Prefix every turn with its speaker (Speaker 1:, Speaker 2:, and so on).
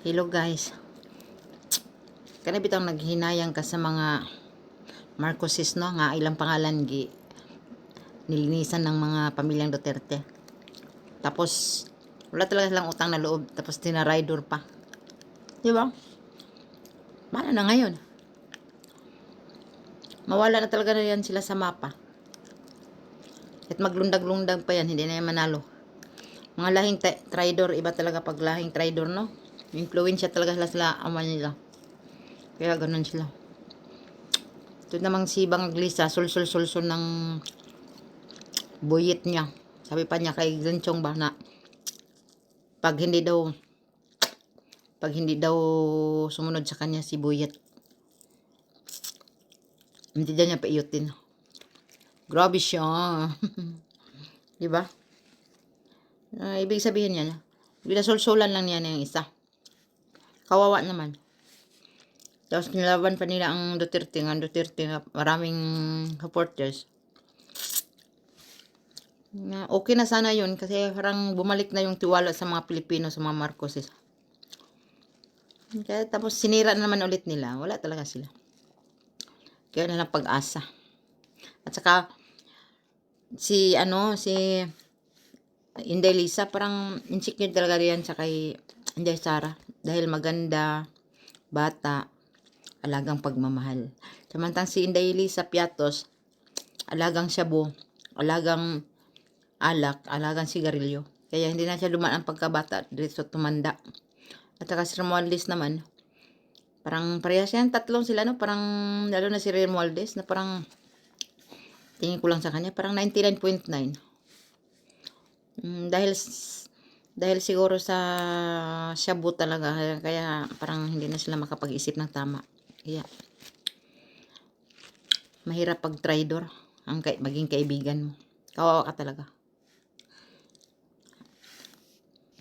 Speaker 1: Hello guys. Kana bitang naghinayang ka sa mga Marcoses no nga ilang pangalan gi nilinisan ng mga pamilyang Duterte. Tapos wala talaga silang utang na loob tapos tinaraydor pa. Di ba? Paano na ngayon? Mawala na talaga na yan sila sa mapa. At maglundag-lundag pa yan, hindi na yan manalo. Mga lahing traidor, iba talaga pag lahing traidor, no? Influensya talaga sila aman nila. Kaya ganun sila. Ito namang si Bang Glisa, sul-sul-sul-sul ng buyit niya. Sabi pa niya kay Glenchong ba na pag hindi daw sumunod sa kanya si buyit, hindi niya paiyutin. Grabe siya. Di ba? Ibig sabihin niya, binasulsulan lang niya ng isa. Kawawa naman. Tapos nilaban pa nila ang Duterte nga maraming supporters. Okay na sana yun kasi parang bumalik na yung tiwala sa mga Pilipino, sa mga Marcoses. Kaya tapos sinira naman ulit nila. Wala talaga sila. Kaya na lang pag-asa. At saka si Inday Lisa parang insecure talaga riyan sa kay Inday Sara dahil maganda, bata, alagang pagmamahal. Samantang si Inday Lisa Piatos, alagang shabu, alagang alak, alagang sigarilyo. Kaya hindi na siya dumaan ang pagkabata, diretso tumanda. At saka si Romualdez naman, parang parehas yan, tatlong sila, no? Parang, lalo na si Romualdez, na parang, tingin ko lang sa kanya, parang 99.9. Dahil siguro sa shabu talaga, kaya parang hindi na sila makapag-isip ng tama. Kaya, mahirap pag traidor ang maging kaibigan mo. Kawawa ka talaga.